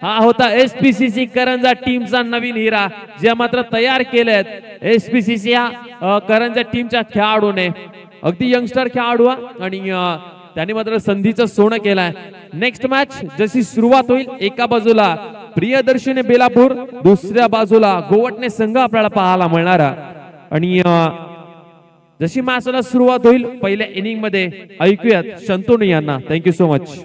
हा होता एसपीसीसी करंजा टीमचा नवीन हिरा जे मात्र तयार केलेत एसपीसीसी या करंजा टीमच्या खेळाडूने अगदी यंगस्टर खेळाडू आणि त्याने मात्र संधीचं सोनं केलंय। नेक्स्ट मॅच जशी सुरुवात होईल एका बाजूला प्रियदर्शनी बेलापूर दुसऱ्या बाजूला गोवटणे संघ आपल्याला पाहायला मिळणार आणि जशी मॅचला सुरुवात होईल पहिल्या इनिंग मध्ये ऐकूयात शंतनू यांना। Thank you so much.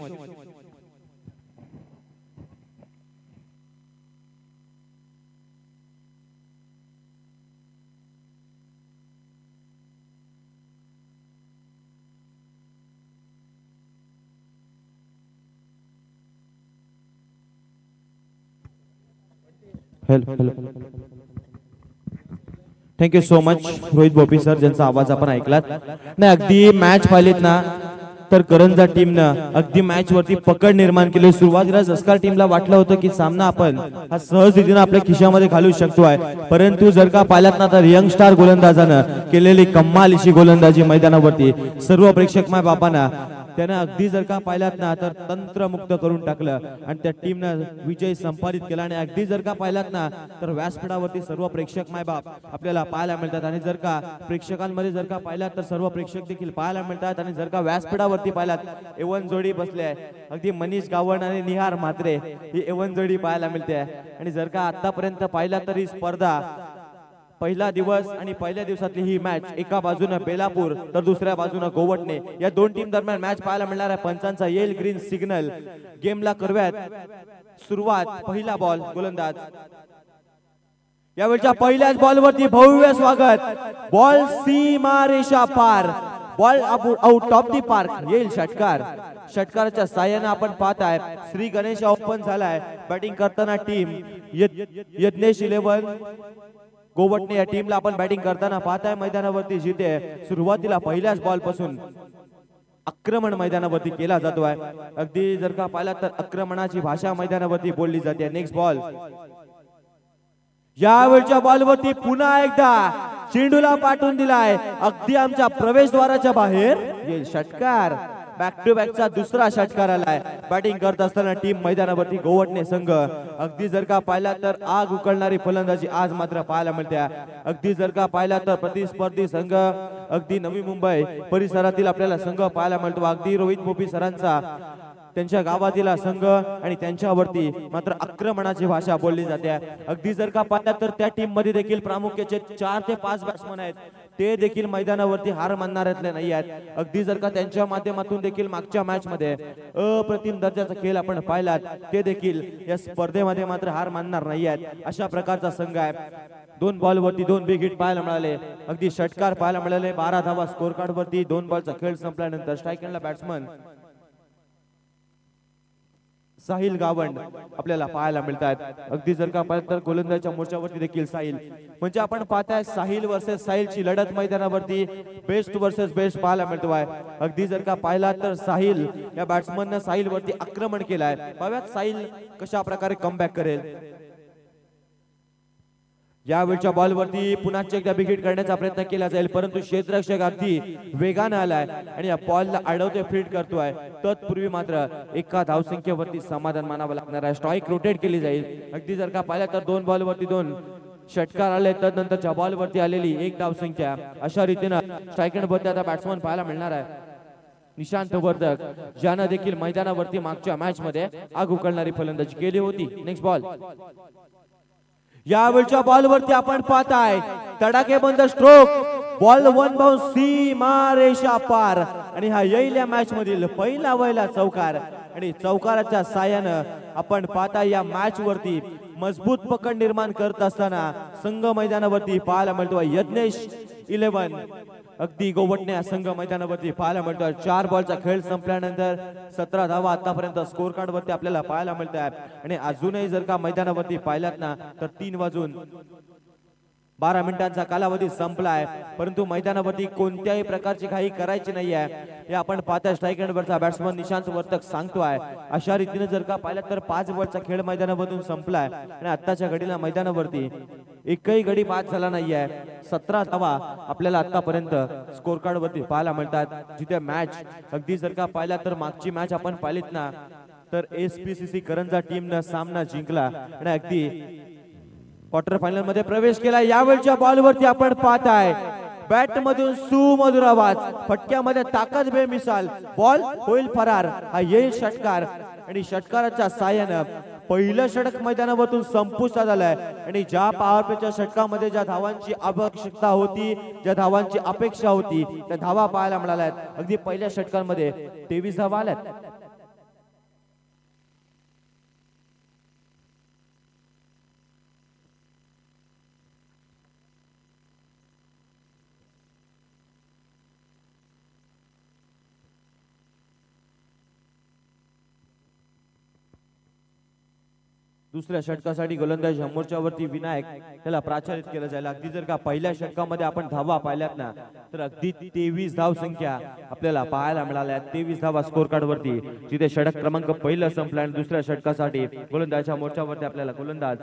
Thank you so much Rohit Bhopi sir ज्यांचा आवाज आपण ऐकलात। नाही अगदी मॅच पाहिलीत ना तर करंजा टीमनं अगदी मॅच वरती पकड निर्माण केली। सुरुवातीला जसकार टीमला वाटलं होतं की सामना आपण हा सहजरितीने आपल्या खिशामध्ये घालू शकतोय, परंतु जर का पाहिलात ना तर यंग स्टार गोलंदाजानं केलेली कमाल अशी गोलंदाजी मैदानावरती सर्व प्रेक्षक माय बापांना त्याने अगदी जर का पाहिलात ना तर तंत्रमुक्त करून टाकलं आणि त्या टीमनं विजय संपादित केला। आणि अगदी जर का पाहिलात ना तर व्यासपीठावरती सर्व प्रेक्षक माय बाप आपल्याला पाहायला मिळतात आणि जर का प्रेक्षकांमध्ये जर का पाहिलात तर सर्व प्रेक्षक देखील पाहायला मिळतात आणि जर का व्यासपीठावरती पाहिलात एवन जोडी बसले आहे अगदी मनीष गावण आणि निहार म्हात्रे ही एवन जोडी पाहायला मिळते आणि जर का आतापर्यंत पाहिला तरी स्पर्धा पहिला दिवस आणि पहिल्या दिवसातली ही मॅच एका बाजूने बेलापूर तर दुसऱ्या बाजूने गोवटणे या दोन टीम दरम्यान मॅच पाहायला मिळणार आहे। पंचांचा येल ग्रीन सिग्नल गेमला करूयात सुरुवात। पहिला बॉल गोलंदाज यावेळच्या पहिल्याच बॉलवरती भव्य स्वागत, बॉल सीमारेषा पार, ball out of the park येईल षटकार। षटकाराच्या साहाय्याने आपण पाहत आहे श्री गणेश ओपन झालाय। बॅटिंग करताना टीम यज्ञेश 11 गोवटणे या टीमला आपण बॅटिंग करताना पाहताय मैदानावरती जिथे सुरुवातीला पहिल्याच बॉल पासून आक्रमण मैदानावरती केला जातोय। अगदी जर का पाहिला तर आक्रमणाची भाषा मैदानावरती बोलली जाते। नेक्स्ट बॉल यावेळच्या बॉलवरती पुन्हा एकदा चेंडूला पाठवून दिलाय अगदी आमच्या प्रवेशद्वाराच्या बाहेर येईल षटकार। बॅक टू बॅकचा दुसरा षटकार आलाय। बॅटिंग करत असताना टीम मैदानावरती गोवटणे संघ अगदी जर का पाहिला तर आग उकळणारी फलंदाजी आज मात्र पाहायला मिळते। अगदी जर का पाहिला तर प्रतिस्पर्धी संघ अगदी नवी मुंबई परिसरातील आपल्याला संघ पाहायला मिळतो। अगदी रोहित भोपी सरांचा त्यांच्या गावातील संघ आणि त्यांच्यावरती मात्र आक्रमणाची भाषा बोलली जाते। अगदी जर का पाहिला तर त्या टीम मध्ये देखील प्रामुख्याचे 4 ते 5 बॅट्समन आहेत, ते देखील मैदानावरती हार मानणाऱ्यातले नाही आहेत। अगदी जर का त्यांच्या माध्यमातून देखील मागच्या मॅच मध्ये अप्रतिम दर्जाचा खेळ आपण पाहिलात, ते देखील या स्पर्धेमध्ये मात्र हार मानणार नाही आहेत। अशा प्रकारचा संघ आहे। 2 बॉलवरती 2 बिग हिट पाहायला मिळाले, अगदी षटकार पाहायला मिळाले। 12 धावा स्कोर कार्ड वरती। 2 बॉलचा खेळ संपल्यानंतर स्ट्राइक एंडला बॅट्समन साहिल गावंड आपल्याला पाहायला मिळतात। अगदी जर का पाहिलं तर गोलंदाजीच्या मोर्चावरती देखील साहिल म्हणजे आपण पाहताय साहिल वर्सेस साहिलची लढत मैदानावरती बेस्ट वर्सेस बेस्ट पाहायला मिळतोय। अगदी जर का पाहिला तर साहिल या बॅट्समनने साहिल वरती आक्रमण केलाय। पाहूयात साहिल कशा प्रकारे कमबॅक करेल। यावेळच्या बॉलवरती पुन्हा एकदा विकेट करण्याचा प्रयत्न केला जाईल, परंतु क्षेत्ररक्षक अगदी वेगाने आलाय आणि या बॉलला अडवतोय, फील्ड करतोय। तत्पूर्वी मात्र एका धावसंख्येवरती समाधान मानावं लागणार आहे। स्ट्राइक रोटेट केली जाईल। अगदी जर का पाहिलं तर 2 बॉलवरती 2 षटकार आले, तदनंतरच्या बॉलवरती आलेली 1 धावसंख्या। अशा रीतीने स्ट्राइक एंडवरती आता बॅट्समन पाहायला मिळणार आहे निशांत वर्धक, ज्यानं देखील मैदानावरती मागच्या मॅच मध्ये आग उकळणारी फलंदाजी केली होती। नेक्स्ट बॉल यावेळच्या बॉलवरती आपण पाहताय तडाखेबंद स्ट्रोक, बॉल 1 बाउंस सीमारेषा पार आणि हा येईल या मॅच मधील पहिला वहिला चौकार। आणि चौकाराच्या साहाय्याने आपण पाहताय या मॅच वरती मजबूत पकड निर्माण करत असताना संघ मैदानावरती पाहायला मिळतो यज्ञेश 11 अगदी गोवटणे संघ मैदानावरती पाहायला मिळतो। 4 बॉलचा खेळ संपल्यानंतर 17 धावा आतापर्यंत स्कोर कार्ड वरती आपल्याला पाहायला मिळत आहे। आणि अजूनही जर का मैदानावरती पाहिलात ना तर 3 वाजून 12 मिनिटांचा कालावधी संपलाय, परंतु मैदानावरती कोणत्याही प्रकारची घाई करायची नाहीये हे आपण पाहता स्ट्राइक एंडवरचा बॅट्समन निशांत वर्तक सांगतोय। अशा रीतीने जर का पाहिलं तर 5 बॉलचा खेळ मैदानावरून संपलाय आणि आताच्या घडीला मैदानावरती एकही गडी बाद झाला नाहीये। 17 धावा आपल्याला आतापर्यंत स्कोर कार्ड वरती पाहायला मिळतात। जिथे मॅच अगदी जर का पाहिला तर मागची मॅच आपण पाहिलीत ना तर SPCC करंजा टीमनं सामना जिंकला आणि अगदी क्वार्टर फायनल मध्ये प्रवेश केला। यावेळच्या बॉलवरती आपण पाहताय बॅट मधून सुमधुर आवाज, फटक्यामध्ये ताकद बेमिसाल, बॉल होईल फरार, हा येईल षटकार आणि षटकाराच्या साहाय्यानं पहिलं षटक मैदानावरून संपुष्टात आलंय आणि ज्या पॉवर प्लेच्या षटकामध्ये ज्या धावांची आवश्यकता होती, ज्या धावांची अपेक्षा होती, त्या धावा पाहायला मिळाल्या आहेत। अगदी पहिल्या षटकांमध्ये 23 धावा आल्यात। दुसऱ्या षटकासाठी गोलंदाज मोर्चावरती विनायक त्याला प्राचारित केलं जाईल। अगदी जर का पहिल्या षटकामध्ये आपण धावा पाहिल्यात ना तर अगदी 23 धाव संख्या आपल्याला पाहायला मिळाल्या। 23 धावा स्कोर कार्ड वरती, जिथे षटक क्रमांक पहिलं संपला आणि दुसऱ्या षटकासाठी गोलंदाजाच्या मोर्चावरती आपल्याला गोलंदाज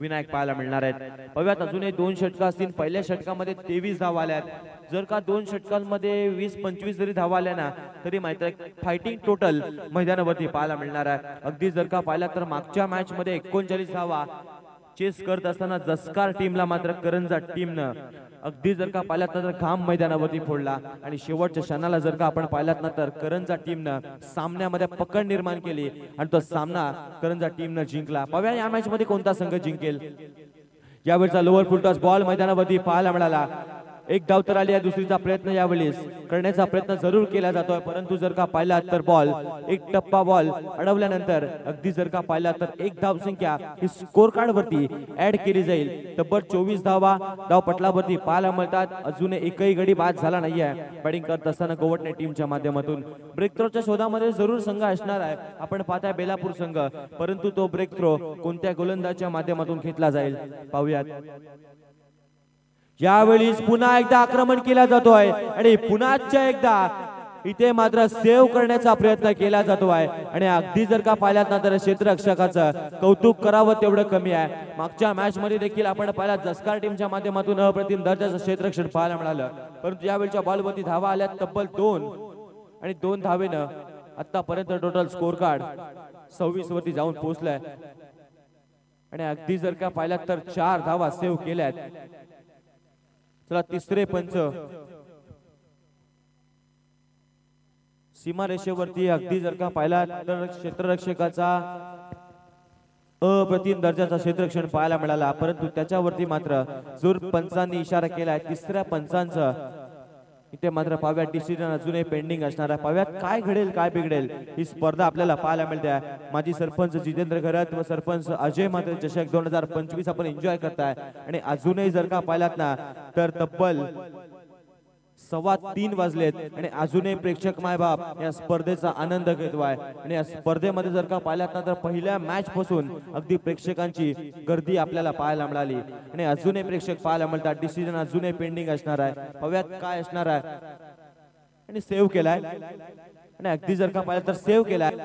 विनायक पाहायला मिळणार आहेत। पाहूयात अजूनही 2 षटक असतील। पहिल्या षटकामध्ये 23 धावा आल्यात। जर का 2 षटकांमध्ये 20-25 जरी धावा आल्या ना तरी माहिती आहे फायटिंग टोटल मैदानावरती पाहायला मिळणार आहे। अगदी जर का पाहिला तर मागच्या मॅच मध्ये 39 धावा चेस करत असताना जस्कार टीमला मात्र करंजा टीमनं अगदी जर का पाहिलात ना तर घाम मैदानावरती फोडला आणि शेवटच्या क्षणाला जर का आपण पाहिलात ना तर करंजा टीमनं सामन्यामध्ये पकड निर्माण केली आणि तो सामना करंजा टीमनं जिंकला। पाहूया या मॅच मध्ये कोणता संघ जिंकेल। यावेळचा लोअर फुल टॉस बॉल मैदानावरती पाहायला मिळाला। एक धाव तर आली आहे, दुसरीचा प्रयत्न यावेळेस करण्याचा प्रयत्न जरूर केला जातोय, परंतु जर का पाहिला तर बॉल एक टप्पा बॉल अडवल्यानंतर अगदी जर का पाहिला तर एक धाव संख्या ही स्कोर कार्ड वरती ऍड केली जाईल। तब्बल 24 धावा धाव पटलावरती पाहायला मिळतात। अजून एकही गडी बाद झाला नाहीये। बॅटिंग करत असताना गोवटणे टीमच्या माध्यमातून ब्रेक थ्रोच्या शोधामध्ये जरूर संघ असणार आहे। आपण पाहताय बेलापूर संघ, परंतु तो ब्रेक थ्रो कोणत्या गोलंदाजाच्या माध्यमातून घेतला जाईल पाहूयात। यावेळी पुन्हा एकदा आक्रमण केला जातोय आणि पुन्हा एकदा इथे मात्र सेव्ह करण्याचा प्रयत्न केला जातोय आणि अगदी जर का पाहिलात ना तर क्षेत्ररक्षकाचं कौतुक करावं तेवढं कमी आहे। मागच्या मॅच मध्ये देखील आपण पाहिला जस्कार टीमच्या माध्यमातून अप्रतिम दर्जाचं क्षेत्ररक्षण पाहायला मिळालं, परंतु यावेळच्या बॉलवरती धावा आल्या तब्बल 2 आणि 2 धावेनं आतापर्यंत टोटल स्कोर कार्ड 26 वरती जाऊन पोहोचलाय आणि अगदी जर का पाहिलात तर 4 धावा सेव्ह केल्यात। चला तिसरे पंच सीमारेषेवरती अगदी जर का पाहिला तर क्षेत्ररक्षकाचा अप्रतिम दर्जाचा क्षेत्ररक्षण पाहायला मिळाला, परंतु त्याच्यावरती मात्र जोर पंचांनी इशारा केलाय। तिसऱ्या पंचांचं इथे मात्र पाव्यात डिसिजन अजूनही पेंडिंग असणार आहे। पाव्यात काय घडेल काय बिघडेल ही स्पर्धा आपल्याला पाहायला मिळते। माजी सरपंच जितेंद्र घरत व सरपंच अजय मात्र चषक 2025 आपण एन्जॉय करताय आणि अजूनही जर का पाहिलात ना तर तब्बल 3:15 वाजलेत आणि अजूनही प्रेक्षक मायबाप या स्पर्धेचा आनंद घेतोय आणि या स्पर्धेमध्ये जर का पाहिलात ना तर पहिल्या मॅच पासून अगदी प्रेक्षकांची गर्दी आपल्याला पाहायला मिळाली आणि अजूनही प्रेक्षक पाहायला मिळतात। डिसिजन अजूनही पेंडिंग असणार आहे। पाहूयात काय असणार आहे आणि सेव्ह केलाय आणि अगदी जर का पाहिलं तर सेव्ह केलाय।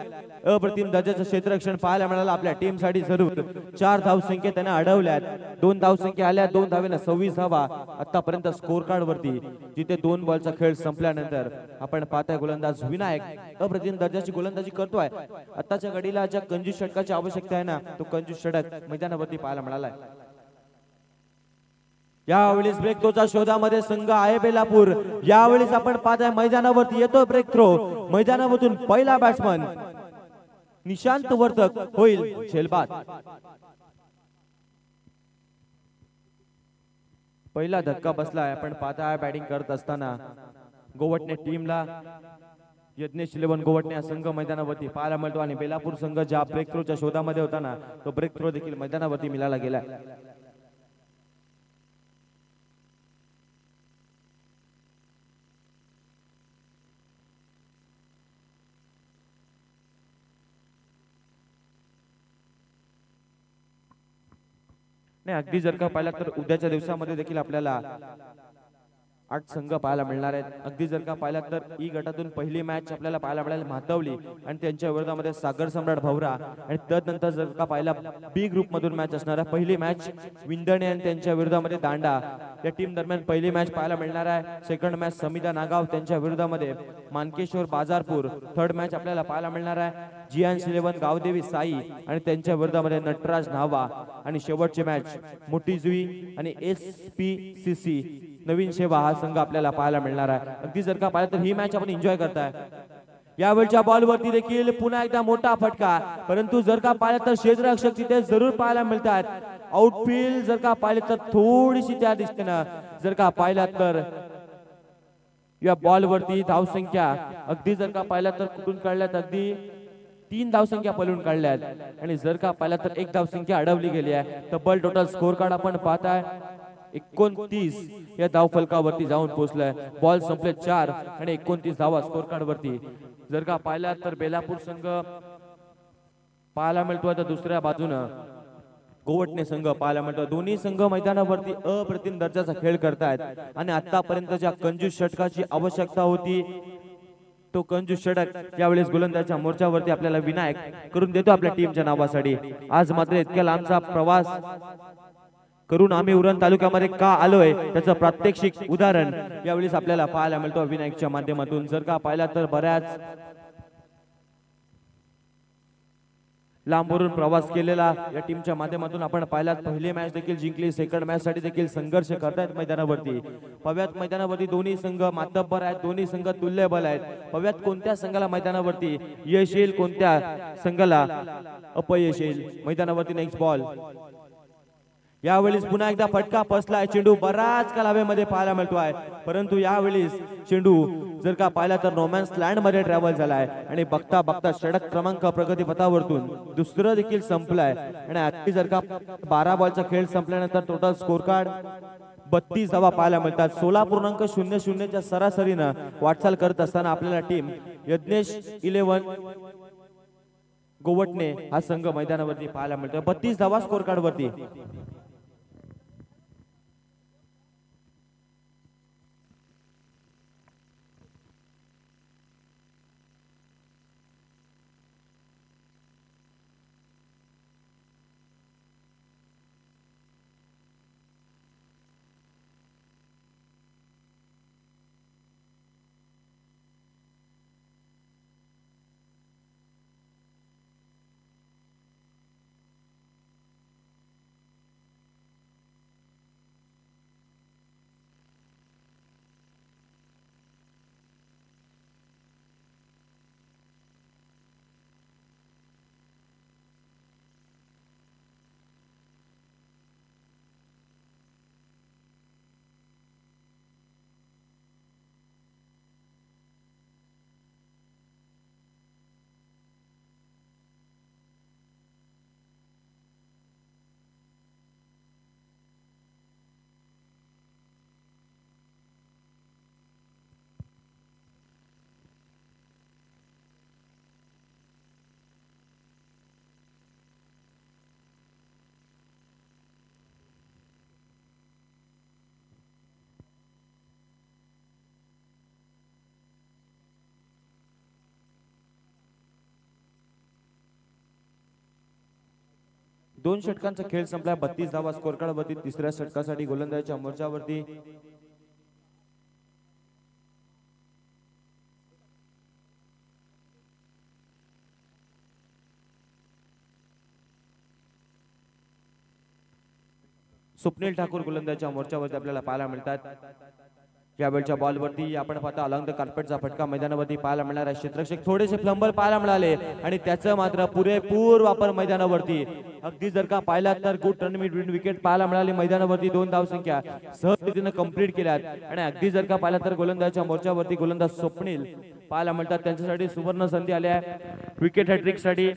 अप्रतिम दर्जाचं क्षेत्ररक्षण पाहायला मिळालं आपल्या टीम साठी। जरूर 4 धाव संख्या त्याने अडवल्यात, 2 धाव संख्या आल्या, 2 धावेनं 26 धावा आतापर्यंत स्कोर कार्ड वरती, जिथे 2 बॉलचा खेळ संपल्यानंतर आपण पाहताय गोलंदाज विनायक अप्रतिम दर्जाची गोलंदाजी करतोय। आताच्या घडीला ज्या कंजूस षटकाची आवश्यकता आहे ना तो कंजूस षटक मैदानावरती पाहायला मिळालाय। यावेळेस ब्रेक थ्रोच्या शोधामध्ये संघ आहे बेलापूर। यावेळेस आपण पाहताय मैदानावरती येतो ब्रेक थ्रो। मैदानावरून पहिला बॅट्समन निशांत वर्तक होईल झेलबाद। पहिला धक्का बसलाय। आपण पाहताय बॅटिंग करत असताना गोवटणे टीमला यज्ञेश 11 गोवटणे संघ मैदानावरती पाहायला मिळतो आणि बेलापूर संघ ज्या ब्रेक थ्रोच्या शोधामध्ये होता ना तो ब्रेक थ्रो देखील मैदानावरती मिळाला गेलाय। नाही अगदी जर का पाहिला तर उद्याच्या दिवसामध्ये देखील आपल्याला 8 संघ पाहायला मिळणार आहेत। अगदी जर का पाहिला तर ई गटातून पहिली मॅच आपल्याला पाहायला मिळाली म्हातवली आणि त्यांच्या विरोधामध्ये सागर सम्राट भवरा आणि त्यानंतर जर का पाहिला बी ग्रुप मधून मॅच असणार आहे। पहिली मॅच विंदणे आणि त्यांच्या विरोधामध्ये दांडा या टीम दरम्यान पहिली मॅच पाहायला मिळणार आहे। सेकंड मॅच समिता नागाव त्यांच्या विरोधामध्ये मानकेश्वर बाजारपूर, थर्ड मॅच आपल्याला पाहायला मिळणार आहे। जियान्स 11 गावदेवी साई आणि त्यांच्या विरोधामध्ये नटराज न्हावा आणि शेवटची मॅच मोठीजुई आणि SPCC नवीन सेवा हा संघ आपल्याला पाहायला मिळणार आहे. अगदी जर का पाहिलं तर ही मॅच आपण एन्जॉय करताय. यावेळच्या बॉलवरती देखील पुन्हा एकदा मोठा फटका, परंतु जर का पाहिलं तर क्षेत्ररक्षक तिथे जरूर पाहायला मिळतात. आउटफील्ड जर का पाहिलं तर थोडीशी त्या दिशेनं जर का पाहिलं तर या बॉलवरती धावसंख्या अगदी जर का पाहिलं तर कुठून काढल्यात, अगदी 3 धावसंख्या पळून काढल्यात आणि जर का पाहिलं तर 1 धावसंख्या अडवली गेली आहे. तब्बल टोटल स्कोर कार्ड आपण पाहताय 29 या धावफलकावरती जाऊन पोहोचलाय. बॉल संपले 4 आणि 29 धावा स्कोर कार्ड वरती. जर का पाहिला तर बेलापूर संघ पाहायला मिळतोय तर दुसऱ्या बाजूनं गोवटणे संघ पाहायला मिळतो. दोन्ही संघ मैदानावरती अप्रतिम दर्जाचा खेळ करतायत आणि आतापर्यंत ज्या कंजूस षटकाची आवश्यकता होती तो कंजूस षटक यावेळेस गोलंदाजाच्या मोर्चावरती आपल्याला विनायक करून देतो आपल्या टीमच्या नावासाठी. आज मात्र इतक्या लांबचा प्रवास करून आम्ही उरण तालुक्यामध्ये का आलोय त्याचं प्रात्यक्षिक उदाहरण यावेळेस आपल्याला पाहायला मिळतो विनायकच्या माध्यमातून. जर का पाहिला तर बऱ्याच लांबवरून प्रवास केलेला या टीमच्या माध्यमातून आपण पाहिलात. पहिली मॅच देखील जिंकली, सेकंड मॅच साठी देखील संघर्ष करतायत मैदानावरती. पव्यात मैदानावरती दोन्ही संघ मातब्बर आहेत, दोन्ही संघ तुल्यबल आहेत. पव्यात कोणत्या संघाला मैदानावरती यश येईल, कोणत्या संघाला अपयश येईल. मैदानावरती नेक्स्ट बॉल. यावेळेस पुन्हा एकदा फटका फसलाय. चेंडू बराच काल हवेमध्ये पाहायला मिळतोय, परंतु यावेळेस चेंडू जर का पाहिला तर रोमॅन्स लँड मध्ये ट्रॅव्हल झालाय आणि बघता बघता षटक क्रमांक प्रगतीपथावरतून दुसरं देखील संपलाय. आणि आधी जर का 12 बॉलचा खेळ संपल्यानंतर टोटल स्कोर कार्ड 32 धावा पाहायला मिळतात. 16.00 च्या सरासरीनं वाटचाल करत असताना आपल्याला टीम यज्ञेश 11 गोवटणे हा संघ मैदानावरती पाहायला मिळतो. 32 धावा स्कोर कार्ड वरती. दोन षटकांचा खेळ संपला. 32 धावा स्कोर कार्ड वरती. तिसऱ्या षटकासाठी गोलंदाजाच्या मोर्चावरती स्वप्नील ठाकूर गोलंदाजाच्या मोर्चावरती आपल्याला पाहायला मिळतात. यावेळच्या बॉलवरती आपण पाहता अलॉंग द कार्पेटचा फटका मैदानावरती पाहायला मिळणार आहे. क्षेत्ररक्षक थोडेसे फ्लंबल पाहायला मिळाले आणि त्याचं मात्र पुरेपूर वापर मैदानावरती. अगदी जर का पाहिला तर गुड टर्न मिड विकेट पाहायला मिळाली मैदानावरती. 2 धावसंख्या सहजरीतीने कंप्लीट केल्यात आणि अगदी जर का पाहिला तर गोलंदाजाच्या मोर्चावरती गोलंदाज स्वप्नील पाहायला मिळतात. त्यांच्यासाठी सुवर्ण संधी आल्या आहे. विकेट हॅट्रिक साठी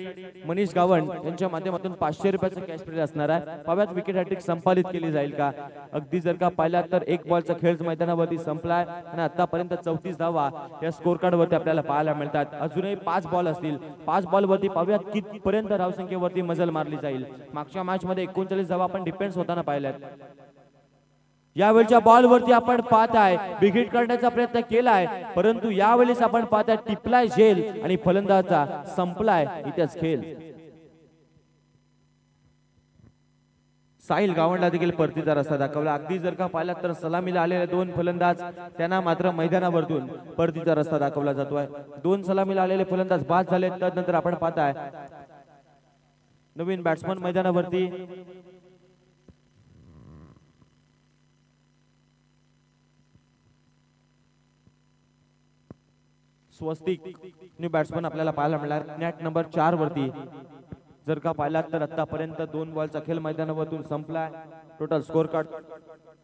मनीष गावंड यांच्या माध्यमातून 500 रुपयाचं कॅश प्राइज असणार आहे. पाव्यात विकेट हॅट्रिक संपादित केली जाईल का. अगदी जर का पाहिला तर 1 बॉलचा खेळ मैदानावरती संपलाय आणि आतापर्यंत 34 धावा या स्कोर कार्ड वरती आपल्याला पाहायला मिळतात. अजूनही 5 बॉल असतील. 5 बॉल वरती पाव्यात कितीपर्यंत धावसंख्येवरती मजल मारली जाईल. मागच्या मॅच मध्ये 39 धावा आपण डिफेन्स होताना पाहिल्यात. यावेळच्या बॉल वरती आपण पाहताय बिग करण्याचा प्रयत्न केलाय, परंतु यावेळेस आपण पाहताय टिपलाय झेल आणि फलंदाजा संपलाय इथेच खेळ. साहिल गावंडला देखील परतीचा रस्ता दाखवला. अगदी जर का पाहिलात तर सलामीला आलेले दोन फलंदाज त्यांना मात्र मैदानावरतून परतीचा रस्ता दाखवला जातोय. दोन सलामीला आलेले फलंदाज बाद झाले. त्यानंतर आपण पाहताय नवीन बॅट्समन मैदानावरती. स्वस्तिक न्यू बॅट्समन आपल्याला पाहायला मिळणार नॅट नंबर 4 वरती. जर का पाहिलात तर आतापर्यंत 2 बॉलचा खेळ मैदानावरतून संपलाय. टोटल स्कोर कार्ड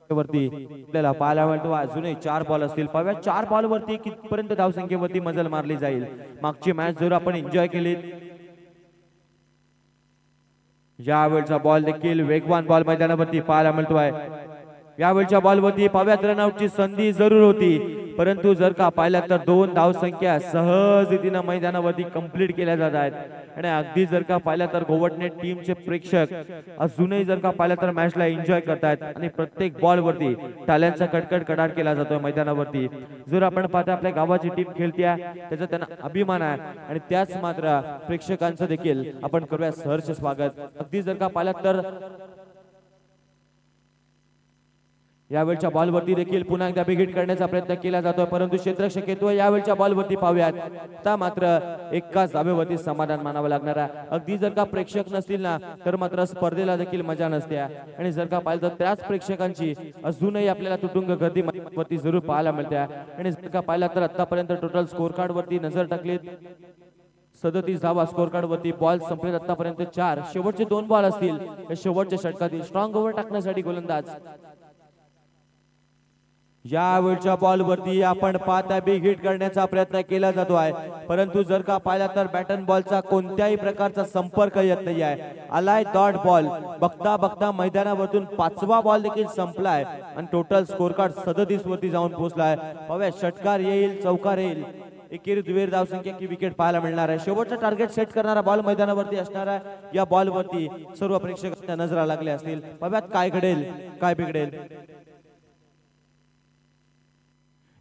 वरती आपल्याला पाहायला मिळतो अजूनही 4 बॉल असतील. पाहूया 4 बॉल वरती कितपर्यंत धावसंख्येवरती मजल मारली जाईल. मागची मॅच जर आपण एन्जॉय केली, यावेळचा बॉल देखील वेगवान बॉल मैदानावरती पाहायला मिळतोय. यावेळच्या बॉलवरती पाव्यात रनआउटची संधी जरूर होती, परंतु जर का पाहिलं तर 2 धावसंख्या सहज रीतीने मैदानावरती कंप्लीट केल्या जात आहेत. आणि अगदी जर का पाहिलं तर गोवटने टीमचे प्रेक्षक अजूनही जर का पाहिलं तर मॅचला एन्जॉय करतायत आणि प्रत्येक बॉल वरती टाळ्यांचा कडकड कडाट केला जातोय मैदानावरती. जर आपण पाहता आपल्या गावाची टीम खेळते त्याचा त्यांना अभिमान आहे आणि त्याच मात्र प्रेक्षकांचं देखील आपण करूया सहर्ष स्वागत. अगदी जर का पाहिलं तर यावेळच्या बॉलवरती देखील पुन्हा एकदा बिग करण्याचा प्रयत्न केला जातोय, परंतु क्षेत्ररक्षक येतोय. यावेळच्या बॉलवरती पाहूयात आता मात्र एकाच धावेवरती समाधान मानावं लागणार आहे. अगदी जर का प्रेक्षक नसतील ना तर मात्र स्पर्धेला देखील मजा नसते. आणि जर का पाहिलं तर त्याच प्रेक्षकांची अजूनही आपल्याला तुटुंग गर्दी वरती जरूर पाहायला मिळते. आणि जर का पाहिलं तर आतापर्यंत टोटल स्कोर कार्ड वरती नजर टाकली 37 धावा स्कोर कार्ड वरती. बॉल संपलेत आतापर्यंत 4. शेवटचे 2 बॉल असतील. शेवटच्या षटकातील स्ट्रॉंग ओव्हर टाकण्यासाठी गोलंदाज. यावेळच्या बॉल वरती आपण पाहता बिग हिट करण्याचा प्रयत्न केला जातो आहे, परंतु जर का पाहिला तर बॅटन बॉलचा कोणत्याही प्रकारचा संपर्क येत नाही आहे. आलाय डॉट बॉल. बघता बघता मैदानावरतून 5वा बॉल देखील संपलाय आणि टोटल स्कोर कार्ड 37 वरती जाऊन पोहोचलाय. पाहूया षटकार येईल चौकार येईल. एकेरी दुहेरी धावसंख्या की विकेट पाहायला मिळणार आहे. शेवटचा टार्गेट सेट करणारा बॉल मैदानावरती असणार आहे. या बॉल वरती सर्व प्रेक्षकांच्या नजरा लागल्या असतील. पाहूयात काय घडेल काय बिघडेल.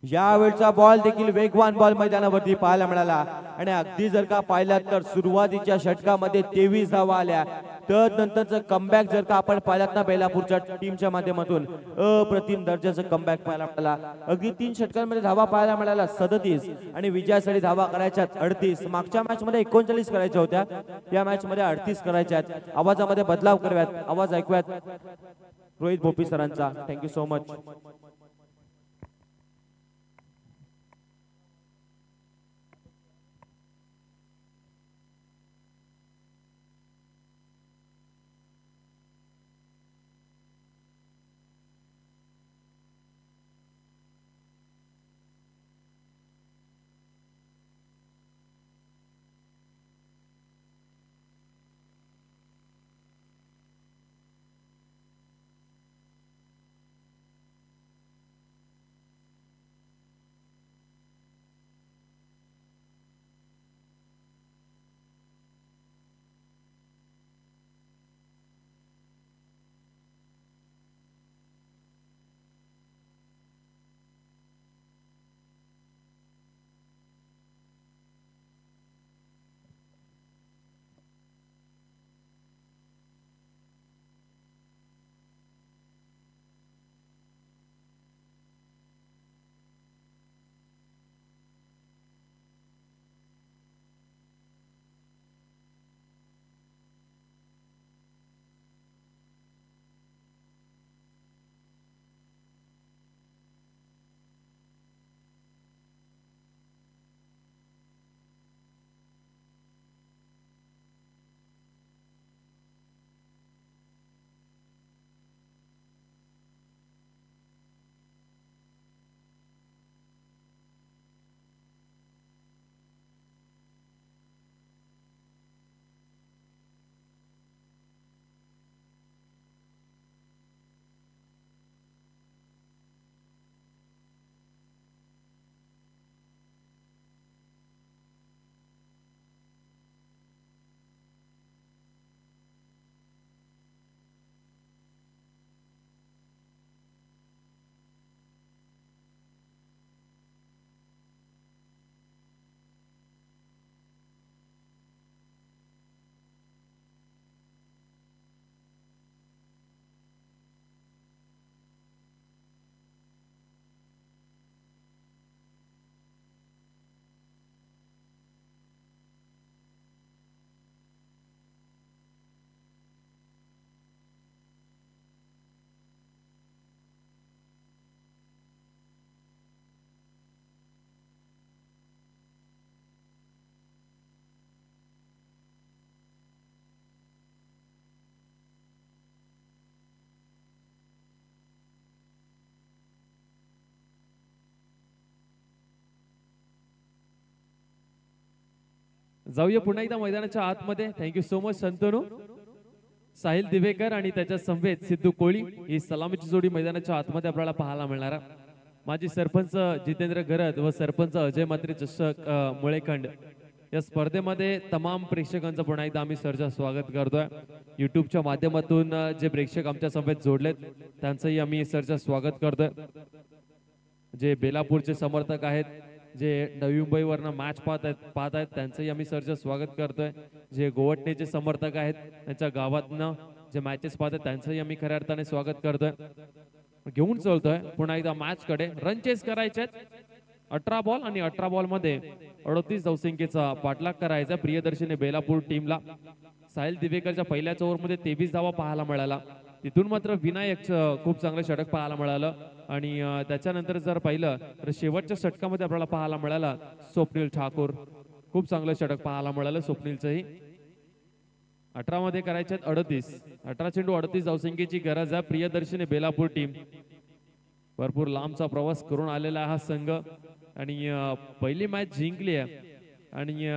यावेळचा बॉल देखील वेगवान बॉल मैदानावरती पाहायला मिळाला आणि अगदी जर का पाहिलात तर सुरुवातीच्या षटकामध्ये 23 धावा आल्या. त्यानंतरचं कमबॅक जर का आपण पाहिलात ना बेलापूरच्या टीमच्या माध्यमातून अप्रतिम दर्जाचं कमबॅक पाहायला मिळाला. अगदी 3 षटकांमध्ये धावा पाहायला मिळाला 37 आणि विजयासाठी धावा करायच्या 38. मागच्या मॅच मध्ये 39 करायच्या होत्या, या मॅच मध्ये 38 करायच्या आहेत. आवाजामध्ये बदलाव करूयात, आवाज ऐकूयात रोहित भोपी सरांचा. Thank you so much. जाऊया पुन्हा एकदा मैदानाच्या आतमध्ये. Thank you so much Santanu. Sahil Divekar आणि त्याच्या समवेत सिद्धू कोळी ही सलामीची जोडी मैदानाच्या आतमध्ये आपल्याला पाहायला मिळणार. माजी सरपंच जितेंद्र गरद व सरपंच अजय मात्रे चषक मुळेखंड या स्पर्धेमध्ये तमाम प्रेक्षकांचं पुन्हा एकदा आम्ही सरचं स्वागत करतोय. युट्यूबच्या माध्यमातून जे प्रेक्षक आमच्या समवेत जोडलेत त्यांचंही आम्ही सरचं स्वागत करतोय. जे बेलापूरचे समर्थक आहेत, जे नवी मुंबईवरनं मॅच पाहत आहेत त्यांचंही आम्ही सरचं स्वागत करतोय. जे गोवटणेचे समर्थक आहेत त्यांच्या गावातनं जे मॅचेस पाहतात त्यांचंही आम्ही खऱ्या अर्थाने स्वागत करतोय. घेऊन चलतोय पुन्हा एकदा मॅच कडे. रन चेस करायचे 18 बॉल आणि 18 बॉल मध्ये 38 धावसंख्येचा पाठलाग करायचा प्रियदर्शनी बेलापूर टीमला. साहिल दिवेकरच्या पहिल्याच ओव्हरमध्ये 23 धावा पाहायला मिळाला. तिथून मात्र विनायक खूप चांगलं षटक पाहायला मिळालं आणि त्याच्यानंतर जर पाहिलं तर शेवटच्या षटकामध्ये आपल्याला पाहायला मिळाला स्वप्नील ठाकूर. खूप चांगलं षटक पाहायला मिळालं स्वप्नीलचंही. 18 मध्ये करायचे 38. 18 चेंडू 38 धावसंख्येची गरज आहे. प्रियदर्शनी बेलापूर टीम भरपूर लांबचा प्रवास करून आलेला हा संघ आणि पहिली मॅच जिंकली आहे आणि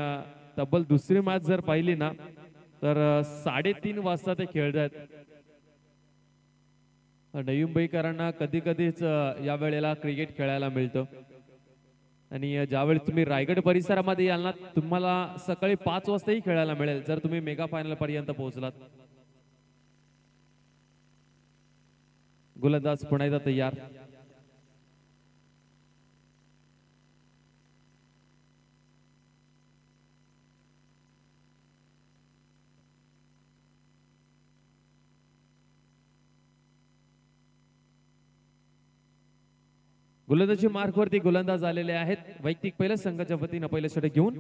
तब्बल दुसरी मॅच जर पाहिली ना तर 3:30 वाजता ते खेळतात. नवी मुंबईकरांना कधी कधीच या वेळेला क्रिकेट खेळायला मिळतं आणि ज्यावेळी तुम्ही रायगड परिसरामध्ये याल ना तुम्हाला सकाळी 5 वाजताही खेळायला मिळेल जर तुम्ही मेगा फायनल पर्यंत पोहोचलात. गोलंदाज पुन्हा एकदा तयार. गोलंदाजी मार्कवरती गोलंदाज आलेले आहेत. वैयक्तिक पहिलं संघाच्या वतीनं पहिलं षटक घेऊन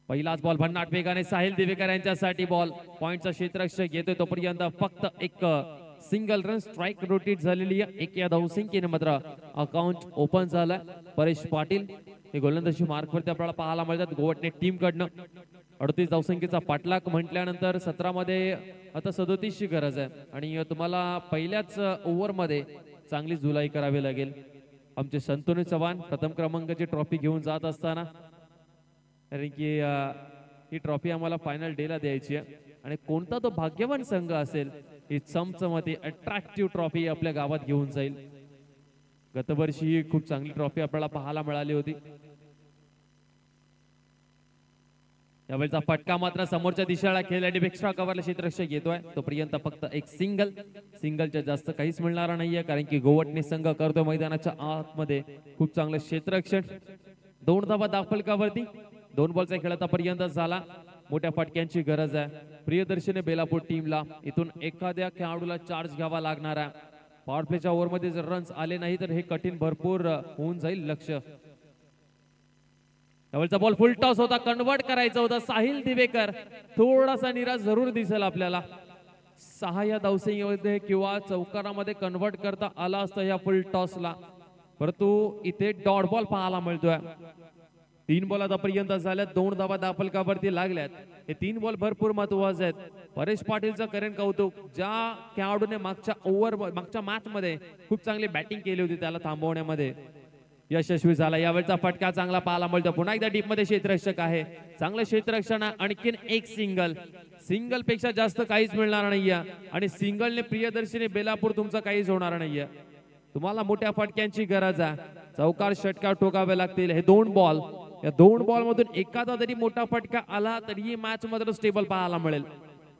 पहिलाच बॉल भन्नाट वेगाने साहिल दिवेकर यांच्यासाठी बॉल. पॉइंटचा क्षेत्ररक्षक येतोय तोपर्यंत फक्त एक सिंगल रन स्ट्राइक रोटेट झालेली आहे. एक या धावसंख्येने मात्र अकाउंट ओपन झालंय. परेश पाटील हे गोलंदाजी मार्कवरती आपल्याला पाहायला मिळतात गोवटणे टीम कडनं. 38 धावसंख्येचा पाठलाग म्हटल्यानंतर 17 मध्ये आता 37 ची गरज आहे आणि तुम्हाला पहिल्याच ओव्हर मध्ये चांगली जुलाई करावी लागेल. आमचे संतोनी चव्हाण प्रथम क्रमांकाची ट्रॉफी घेऊन जात असताना कारण की ही ट्रॉफी आम्हाला फायनल डे ला द्यायची आहे आणि कोणता तो भाग्यवान संघ असेल ही चमचमती अट्रॅक्टिव्ह ट्रॉफी आपल्या गावात घेऊन जाईल. गतवर्षी ही खूप चांगली ट्रॉफी आपल्याला पाहायला मिळाली होती. यावेळचा फटका मात्र समोरच्या दिशेला खेळण्यासाठी एक्स्ट्रा कव्हरला क्षेत्ररक्षक येतोय तोपर्यंत फक्त एक सिंगलच्या जास्त काहीच मिळणार नाहीये कारण की गोवटणे संघ करतोय मैदानाच्या आतमध्ये खूप चांगलं क्षेत्ररक्षण. 2 धावा दाखलकावरती 2 बॉलचा खेळ आतापर्यंत झाला. मोठ्या फटक्यांची गरज आहे प्रियदर्शनी बेलापूर टीमला. इथून एखाद्या खेळाडूला चार्ज घ्यावा लागणार आहे. पॉवर प्लेच्या ओव्हरमध्ये जर रन्स आले नाही तर हे कठीण भरपूर होऊन जाईल लक्ष. त्यावेळचा बॉल फुल टॉस होता, कन्वर्ट करायचा होता. साहिल दिवेकर थोडासा निराश जरूर दिसेल आपल्याला. 6 या धावसंख्येमध्ये किंवा चौकारामध्ये कन्वर्ट करता आला असता या फुल टॉसला, परंतु इथे डॉट बॉल पाहायला मिळतोय. 3 बॉल आतापर्यंत झाल्यात. 2 धावा दाखलकावरती लागल्यात. हे 3 बॉल भरपूर महत्वाचे आहेत. परेश पाटीलचं करेन कौतुक. ज्या खेळाडूने मागच्या मॅच मध्ये खूप चांगली बॅटिंग केली होती त्याला थांबवण्यामध्ये यशस्वी झाला. यावेळचा फटका चांगला पाहायला मिळतो. पुन्हा एकदा डीप मध्ये क्षेत्ररक्षक आहे. चांगलं क्षेत्ररक्षण. आणखीन एक सिंगल पेक्षा जास्त काहीच मिळणार नाहीये आणि सिंगलने प्रियदर्शनी बेलापूर तुमचं काहीच होणार नाहीये. तुम्हाला मोठ्या फटक्यांची गरज आहे. चौकार षटकार ठोकावे लागतील. हे 2 बॉल, या 2 बॉल मधून एखादा तरी मोठा फटका आला तरी मॅच मात्र स्टेबल पाहायला मिळेल.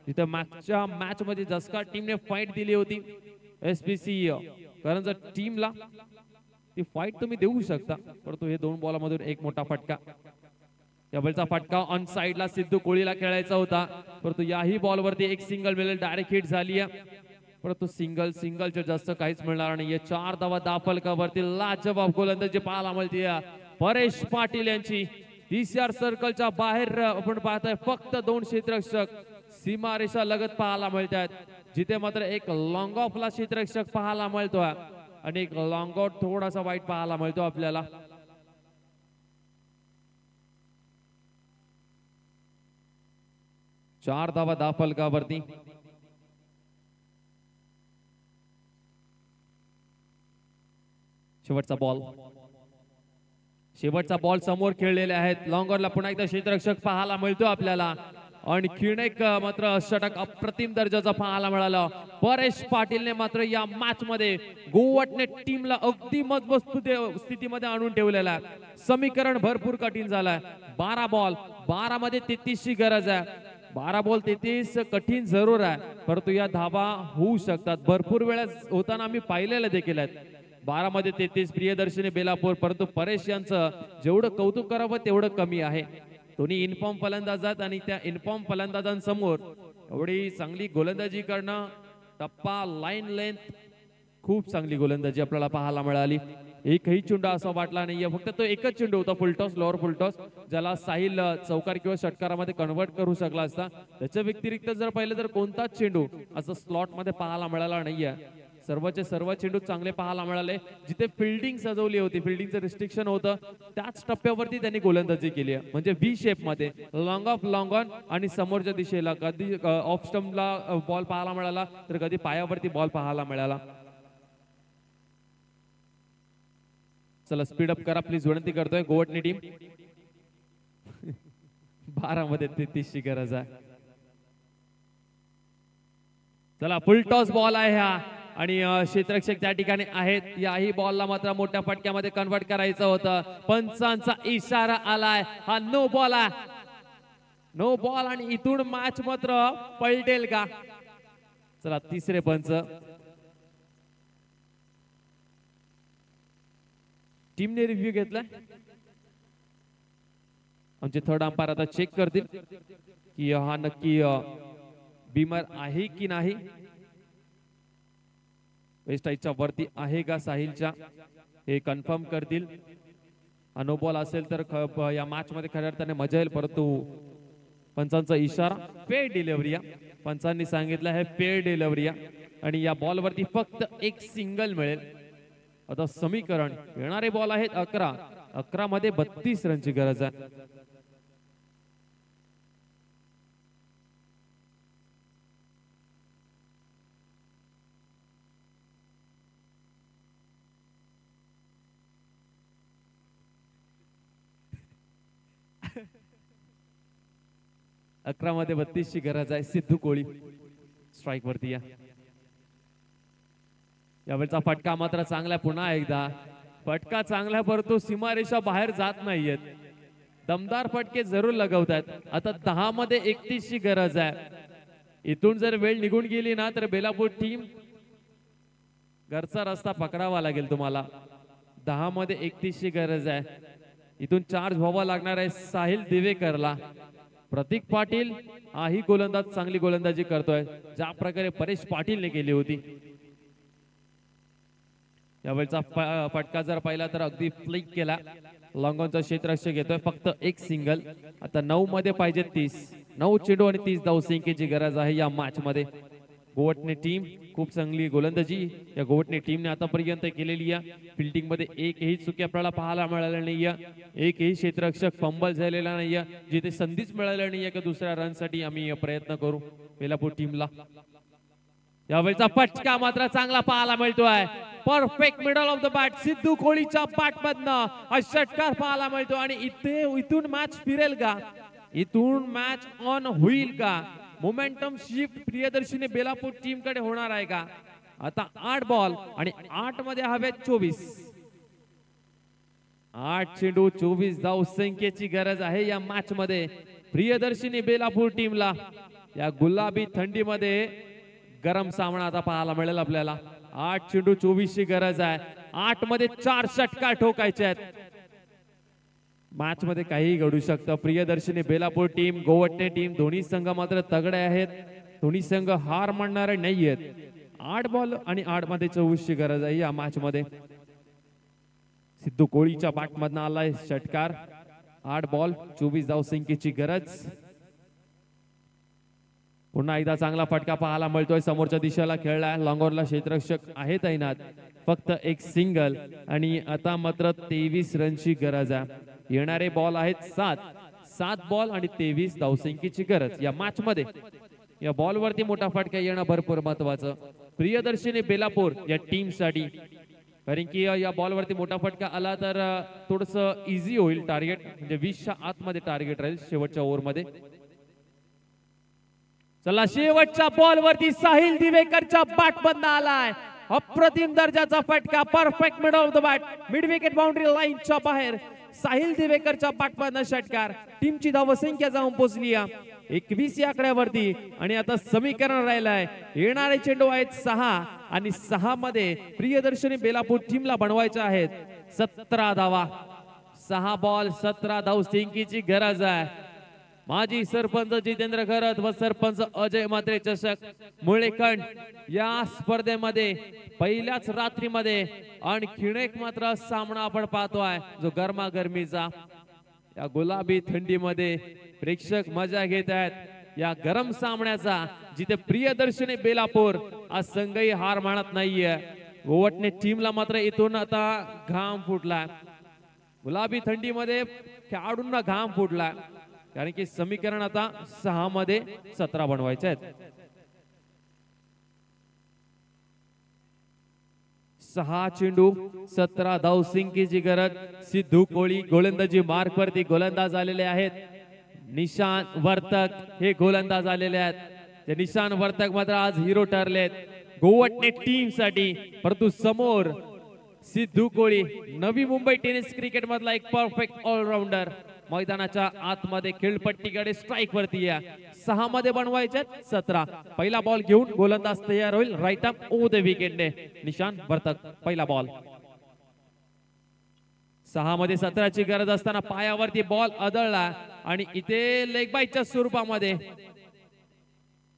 तिथे मागच्या मॅच मध्ये जसका टीमने फाईट दिली होती एसपीसी करंजा टीमला, ती फाईट तुम्ही देऊ शकता, परंतु हे 2 बॉलमधून एक मोठा फटका. यावेळचा फटका ऑन साइडला सिद्धू कोळीला खेळायचा होता, परंतु याही बॉलवरती एक सिंगल मिळेल. डायरेक्ट हिट झाली आहे, परंतु सिंगलच्या जास्त काहीच मिळणार नाहीये. 4 धावा दाफलकावरती लाजवाब गोलंदाजी पाहायला मिळते परेश पाटील यांची. 30 यार्ड सर्कलच्या बाहेर आपण पाहताय फक्त 2 क्षेत्ररक्षक सीमारेषा लगत पाहायला मिळतात, जिथे मात्र एक लॉंग ऑफला क्षेत्ररक्षक पाहायला मिळतोय आणि एक लॉंग आउट थोडासा वाईट पाहायला मिळतो आपल्याला. चार धावा दाफलकावरती. शेवटचा बॉल शेवटचा बॉल समोर खेळलेले आहेत. लॉंग ऑनला पुन्हा एकदा क्षेत्ररक्षक पाहायला मिळतो आपल्याला. आणखीन एक मात्र षटक अप्रतिम दर्जाचा पाहायला मिळाला. परेश पाटीलने मात्र या मॅच मध्ये गोवटने टीमला अगदी मजबूत स्थितीमध्ये आणून ठेवलेला आहे. समीकरण भरपूर कठीण झालंय. 12 बॉल 12 मध्ये 33 ची गरज आहे. 12 बॉल 33 कठीण जरूर आहे, परंतु या धावा होऊ शकतात. भरपूर वेळेस होताना आम्ही पाहिलेलं देखील आहेत. 12 मध्ये 33 प्रियदर्शनी बेलापूर, परंतु परेश यांचं जेवढं कौतुक करावं तेवढं कमी आहे. दोन्ही इनफॉर्म फलंदाज आहेत आणि त्या इनफॉर्म फलंदाजांसमोर एवढी चांगली गोलंदाजी करणं, टप्पा लाईन लेंथ, खूप चांगली गोलंदाजी आपल्याला पाहायला मिळाली. एकही चेंडू असा वाटला नाहीये, फक्त तो एकच चेंडू होता फुलटॉस, लोअर फुलटॉस, ज्याला साहिल चौकार किंवा षटकारामध्ये कन्वर्ट करू शकला असता. त्याच्या व्यतिरिक्त जर पाहिलं तर कोणताच चेंडू असं स्लॉट मध्ये पाहायला मिळाला नाहीये. सर्वचे सर्व चेंडू चांगले पाहायला मिळाले. जिथे फिल्डिंग सजवली होती, फिल्डिंगचं रिस्ट्रिक्शन होतं, त्याच टप्प्यावरती त्यांनी गोलंदाजी केली आहे. म्हणजे व्ही शेप मध्ये लॉंग ऑफ लॉंग ऑन आणि समोरच्या दिशेला कधी ऑफ स्टंपला बॉल पाहायला मिळाला तर कधी पायावरती बॉल पाहायला मिळाला. चला स्पीड अप करा प्लीज, विनंती करतोय. गोवटणी टीम 12 मध्ये 33 ची गरज आहे. चला फुल टॉस बॉल आहे हा आणि क्षेत्ररक्षक त्या ठिकाणी आहेत. याही बॉलला मात्र मोठ्या फटक्यामध्ये कन्वर्ट करायचं होतं. पंचांचा इशारा आलाय. हा नो बॉल आहे, नो बॉल आणि इथून मॅच मात्र पलटेल का? चला तिसरे पंच टीमने रिव्ह्यू घेतलाय. आमचे थर्ड अंपायर आता चेक करतील की हा नक्की बीमर आहे की नाही. वेस्ट आईच्या वरती आहे का साहिलच्या, हे कन्फर्म करतील. नो बॉल असेल तर या मॅच मध्ये खऱ्या अर्थाने मजा येईल, परंतु पंचांचा इशारा पेड डिलिव्हरी, पंचांनी सांगितलं आहे पेड डिलिव्हरी आणि या बॉल वरती फक्त एक सिंगल मिळेल. आता समीकरण येणारे बॉल आहेत 11. 11 मध्ये 32 रनची गरज आहे. अकरा मध्ये 32 ची गरज आहे. सिद्धू कोळी स्ट्राईक वरती. यावेळचा फटका मात्र चांगला. पुन्हा एकदा फटका चांगला, परंतु सीमारेषा बाहेर जात नाहीयेत. दमदार फटके जरूर लगवतात. आता 10 मध्ये 31 ची गरज आहे. इथून जर वेळ निघून गेली ना तर बेलापूर टीम घरचा रस्ता पकडावा लागेल तुम्हाला. 10 मध्ये 31 ची गरज आहे. इथून चार्ज व्हावा लागणार आहे साहिल दिवेकरला. प्रतीक पाटील हाही गोलंदाज चांगली गोलंदाजी करतोय, ज्या प्रकारे परेश पाटीलने केली होती. यावेळचा फटका जर पाहिला तर अगदी फ्लिक केला. लॉंगॉनचा क्षेत्ररक्षक घेतोय फक्त एक सिंगल. आता 9 मध्ये पाहिजे 30. 9 चेंडू आणि 30 धावसंख्येची गरज आहे या मॅच मध्ये. गोवटणे टीम खूप चांगली गोलंदाजी या गोवटणे टीमने आतापर्यंत केलेली आहे. फिल्डिंग मध्ये एकही चुकी आपल्याला पाहायला मिळाली नाहीये. एकही क्षेत्ररक्षक फंबल झालेला नाहीये. जिथे संधीच मिळाली नाहीये की दुसऱ्या रन साठी आम्ही प्रयत्न करू बेलापूर टीमला. यावेळचा फटका मात्र चांगला पाहायला मिळतोय. Perfect middle of the bat Siddhu कोळीच्या बॅट मधनं हा षटकार पाहायला मिळतो. आणि इथून मॅच फिरेल का? इथून मॅच ऑन होईल का? Momentum shift Priyadarshini Belapur team कडे होणार आहे का? आता 8 बॉल आणि 8 मध्ये हवेत 24. 8 चेंडू 24 धाव संख्येची गरज आहे या मॅच मध्ये प्रियदर्शनी बेलापूर टीमला. या गुलाबी थंडीमध्ये गरम सामना आता पाहायला मिळेल आपल्याला. 8 चेंडू 24 ची गरज आहे. 8 मध्ये 4 षटकार ठोकायचे आहेत. मॅच मध्ये काही घडू शकतं. प्रियदर्शनी बेलापूर टीम गोवटणे टीम दोन्ही संघ मात्र तगडे आहेत. दोन्ही संघ हार मानणारे नाहीयेत. 8 बॉल आणि 8 मध्ये 24 ची गरज आहे या मॅच मध्ये. सिद्धू कोळीच्या बॅट मधनं आलाय षटकार. 8 बॉल 24 धाव संख्येची गरज. पुन्हा एकदा चांगला फटका पाहायला मिळतोय. समोरच्या दिशेला खेळलाय. लॉंगॉनला क्षेत्ररक्षक आहे तैनात. फक्त एक सिंगल आणि आता मात्र 23 रनची गरज आहे. येणारे बॉल आहेत 7 बॉल आणि 23 धावसंख्येची गरज या मॅच मध्ये. या बॉल वरती मोठा फटका येणं भरपूर महत्वाचं प्रियदर्शनी बेलापूर या टीम साठी. कारण की या बॉलवरती मोठा फटका आला तर थोडस इझी होईल टार्गेट, म्हणजे 20च्या आतमध्ये टार्गेट राहील शेवटच्या ओव्हरमध्ये. चला शेवटच्या बॉलवरती साहिल दिवेकरच्या बॅट बंद आलाय. अप्रतिम दर्जाचा फटका, perfect mid of the bat, mid wicket boundary लाईनच्या बाहेर साहिल दिवेकरच्या बॅटमधनं षटकार. टीमची धावसंख्या जाऊन पोहोचली 21 या आकड्यावरती. आणि आता समीकरण राहिलंय, येणारे चेंडू आहेत 6 आणि 6 मध्ये प्रियदर्शनी बेलापूर टीमला बनवायच्या आहेत 17 धावा. 6 बॉल 17 धावसंख्येची गरज आहे. माजी सरपंच जितेंद्र खरत व सरपंच अजय म्हात्रे चषक मुळेखंड या स्पर्धेमध्ये पहिल्याच रात्रीमध्ये आणखीन एक मात्र सामना आपण पाहतोय जो गरमागरमीचा. या गुलाबी थंडीमध्ये प्रेक्षक मजा घेत आहेत या गरम सामन्याचा, जिथे प्रियदर्शनी बेलापूर आज संघही हार मानत नाहीये. गोवटणे टीमला मात्र इथून आता घाम फुटला. गुलाबी थंडीमध्ये खेळाडूंना घाम फुटला, कारण की समीकरण आता 6 मध्ये 17 बनवायचे आहेत. 6 चेंडू 17 धावसंख्येची गरज. सिद्धू कोळी गोलंदाजी मार्क वरती गोलंदाज आलेले आहेत. निशांत वर्तक हे गोलंदाज आलेले आहेत. ते निशांत वर्तक मात्र आज हिरो ठरलेत गोवटणे टीम साठी. परंतु समोर सिद्धू कोळी नवी मुंबई टेनिस क्रिकेट मधला एक परफेक्ट ऑलराऊंडर. मैदानाच्या आतमध्ये खेळपट्टीकडे स्ट्राईक वरती या. 6 मध्ये बनवायचे 17. पहिला बॉल घेऊन गोलंदाज तयार होईल राईट अप ओव्हर द विकेटने. निशांत वर्तक पहिला बॉल. 6 मध्ये 17ची गरज असताना पायावरती बॉल आदळला आणि इथे लेग बाईच्या स्वरूपामध्ये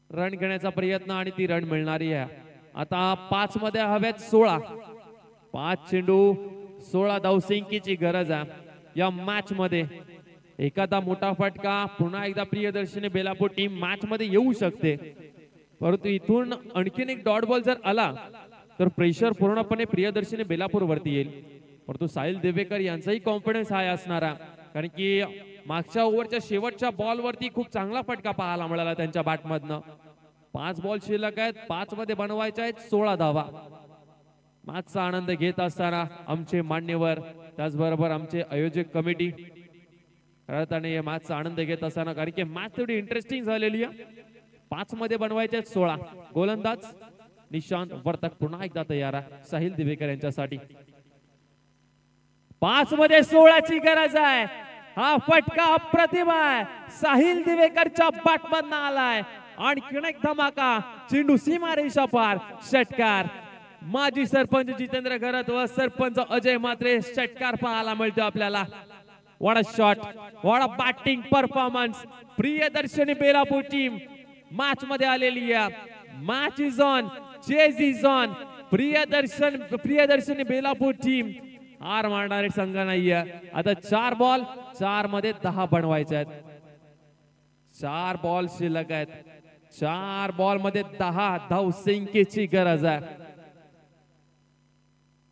रन घेण्याचा प्रयत्न आणि ती रन मिळणारी आहे. आता 5 मध्ये हव्यात 16. 5 चेंडू 16 धावसंख्येची गरज आहे या मॅच मध्ये. एखादा मोठा फटका पुन्हा एकदा प्रियदर्शनी बेलापूर टीम मॅच मध्ये येऊ शकते, परंतु इथून आणखीन एक डॉट बॉल जर आला तर प्रेशर पूर्णपणे प्रियदर्शनी बेलापूर वरती येईल. परंतु साहिल दिवेकर यांचाही कॉन्फिडन्स हाय असणारा, कारण की मागच्या ओव्हरच्या शेवटच्या बॉल वरती खूप चांगला फटका पाहायला मिळाला त्यांच्या बॅटमधनं. 5 बॉल शिल्लक आहेत, 5 मध्ये बनवायचे आहेत 16 धावा. मॅचचा आनंद घेत असताना आमचे मान्यवर, त्याचबरोबर आमचे आयोजक कमिटी आणि मॅचचा आनंद घेत असताना, कारण की मॅच थोडी इंटरेस्टिंग झालेली आहे. 5 मध्ये बनवायचे 16. गोलंदाज निशांत वर्तक पुन्हा एकदा तयार आहे साहिल दिवेकर यांच्यासाठी. 5 मध्ये 16ची गरज आहे. हा फटका अप्रतिम आहे, साहिल दिवेकरच्या बॅटमधनं आलाय. आणखीन एक धमाका, चेंडू सीमारेषा पार, षटकार. माजी सरपंच जितेंद्र खरत व सरपंच अजय म्हात्रे षटकार पाहायला मिळतो आपल्याला. What a shot, what a batting performance. Priyadarshini Belapur team match मध्ये आलेली आहे. Match is on, chase is on. Priyadarshini Belapur team हार मारणारे संघ नाहीये. आता 4 बॉल 4 मध्ये 10 बनवायचे आहेत. 4 बॉल शिल्लक आहेत. 4 बॉल मध्ये 10 धावसंख्येची गरज आहे.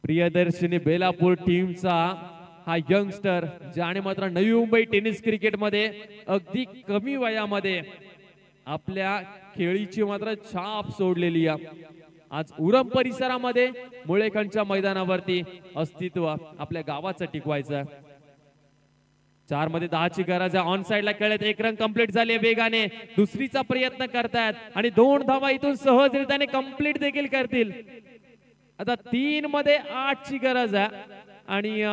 प्रियदर्शनी बेलापूर टीमचा हा यंगस्टर, ज्याने मात्र नवी मुंबई टेनिस क्रिकेट मध्ये अगदी कमी वयामध्ये आपल्या खेळीची मात्र छाप सोडलेली आहे. आज उरम परिसरामध्ये मुळेखंडच्या मैदानावरती अस्तित्व आपल्या गावाचं टिकवायचं. 4 मध्ये 10ची गरज आहे. ऑन साइडला खेळत 1 रन कंप्लीट झाले वेगाने. दुसरीचा प्रयत्न करतायत आणि 2 धावा इथून सहजरित्याने कंप्लीट देखील करतील. आता 3 मध्ये 8ची गरज आहे आणि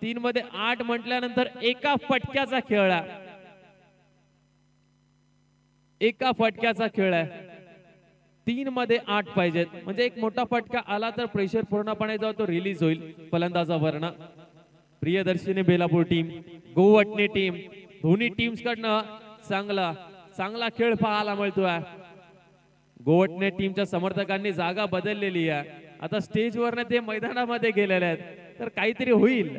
3 मध्ये 8 म्हटल्यानंतर एका फटक्याचा खेळ आहे. एका फटक्याचा खेळ आहे. 3 मध्ये 8 पाहिजेत, म्हणजे एक मोठा फटका आला तर प्रेशर पूर्णपणे जाऊ तो रिलीज होईल फलंदाजावरनं. प्रियदर्शनी बेलापूर टीम, गोवटणे टीम, दोन्ही टीम्स कडनं चांगला खेळ पाहायला मिळतोय. गोवटणे टीमच्या समर्थकांनी जागा बदललेली आहे. आता स्टेजवरनं ते मैदानामध्ये गेलेले आहेत, तर काहीतरी होईल.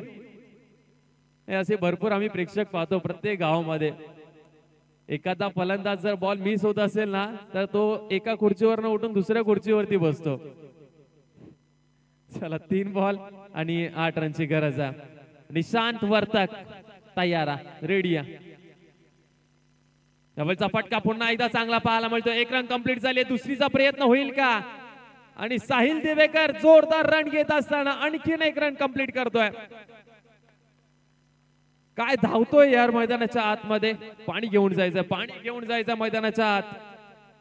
असे भरपूर आम्ही प्रेक्षक पाहतो प्रत्येक गावामध्ये. एखादा फलंदाज जर बॉल मिस होत असेल ना, तर तो एका खुर्चीवरनं उठून दुसऱ्या खुर्चीवरती बसतो. चला 3 बॉल आणि 8 रनची गरज आहे. निशांत वर्तक तयार, रेडी. डबलचा फटका पुन्हा एकदा चांगला पाहायला मिळतो. 1 रन कंप्लीट झाले. दुसरीचा प्रयत्न होईल का? आणि साहिल दिवेकर जोरदार रन घेत असताना आणखीन एक रन कंप्लीट करतोय. काय धावतोय यार मैदानाच्या आतमध्ये. पाणी घेऊन जायचं मैदानाच्या आत.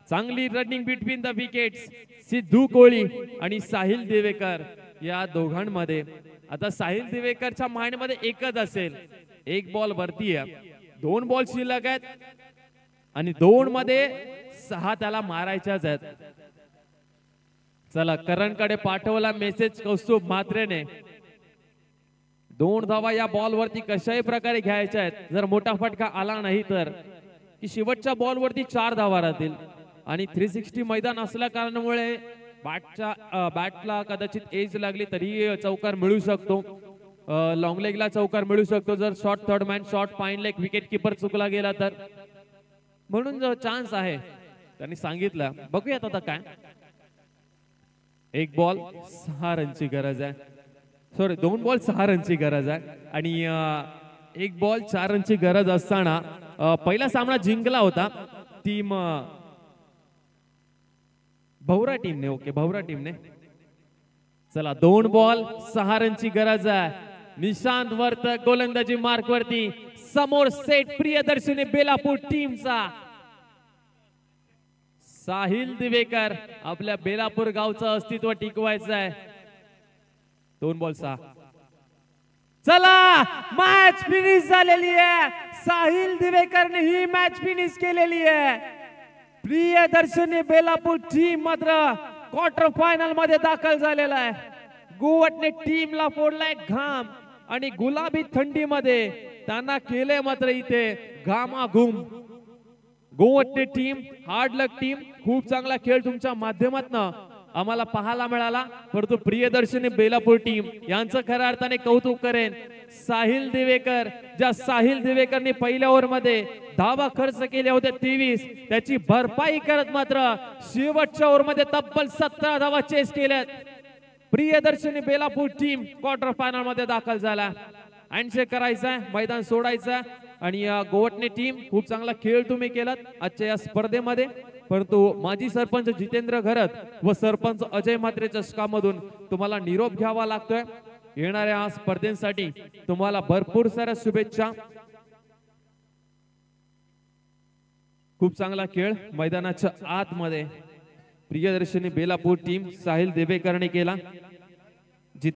चांगली running between the wickets. Siddhu Koli आणि साहिल दिवेकर या दोघांमध्ये. आता साहिल दिवेकरच्या माइंड मध्ये एकच असेल, एक बॉल वरती आहे, 2 बॉल शिल्लक आहेत आणि 2 मध्ये 6 त्याला मारायच्याच आहेत. चला करणकडे पाठवला मेसेज कौस्तुभ म्हात्रेने. 2 धावा या बॉल वरती कशाही प्रकारे घ्यायच्या आहेत. जर मोठा फटका आला नाही तर की शेवटच्या बॉल वरती 4 धावा राहतील आणि 360 मैदान असल्या कारणामुळे बॅटला कदाचित एज लागली तरी चौकार मिळू शकतो. लॉंग लेगला चौकार मिळू शकतो जर short third man short fine leg wicket keeper चुकला गेला तर. म्हणून जो चान्स आहे त्यांनी सांगितलं. बघूयात आता काय. 1 बॉल 6 रनची गरज आहे. सॉरी 2 बॉल 6 रनची गरज आहे आणि 1 बॉल 4 रनची गरज असताना पहिला सामना जिंकला होता टीम भवरा टीमने. ओके भवरा टीमने. चला 2 बॉल 6 रनची गरज आहे. निशांत वर्त गोलंदाजी मार्क वरती. समोर सेट प्रियदर्शनी बेलापूर टीमचा. साहिल दिवेकर आपल्या बेलापूर गावचं अस्तित्व टिकवायचं आहे. 2 बॉल 6. चला मॅच फिनिश झालेली आहे. साहिल दिवेकरने ही मॅच फिनिश केलेली आहे. प्रियदर्शनी बेलापूर टीम मात्र क्वार्टर फायनल मध्ये दाखल झालेला आहे. गोवटने टीमला फोडलाय घाम आणि गुलाबी थंडीमध्ये त्यांना केले मात्र इथे घामाघूम. गोवटने टीम हार्ड लक टीम. खूप चांगला खेळ तुमच्या माध्यमातून आम्हाला पाहायला मिळाला. परंतु प्रियदर्शनी बेलापूर टीम यांचं खऱ्या अर्थाने कौतुक करेन. साहिल दिवेकर, ज्या साहिल दिवेकरने पहिल्या ओव्हर मध्ये धावा खर्च केले होते 23, त्याची भरपाई करत मात्र शेवटच्या ओव्हर मध्ये तब्बल 17 धावा चेस केल्यात. Priyadarshini Belapur team quarter final मध्ये दाखल झाला. हँडशेक करायचा, मैदान सोडायचं आणि गोवटने टीम खूप चांगला खेळ तुम्ही केलात आजच्या या स्पर्धेमध्ये. परंतु माजी सरपंच जितेंद्र घरत व सरपंच अजय म्हात्रे चषकामधून तुम्हाला निरोप घ्यावा लागतोय. येणाऱ्या स्पर्धेसाठी तुम्हाला भरपूर साऱ्या शुभेच्छा. खूप चांगला खेळ मैदानाच्या आतमध्ये प्रियदर्शनी बेलापूर टीम साहिल दिवेकरने केला.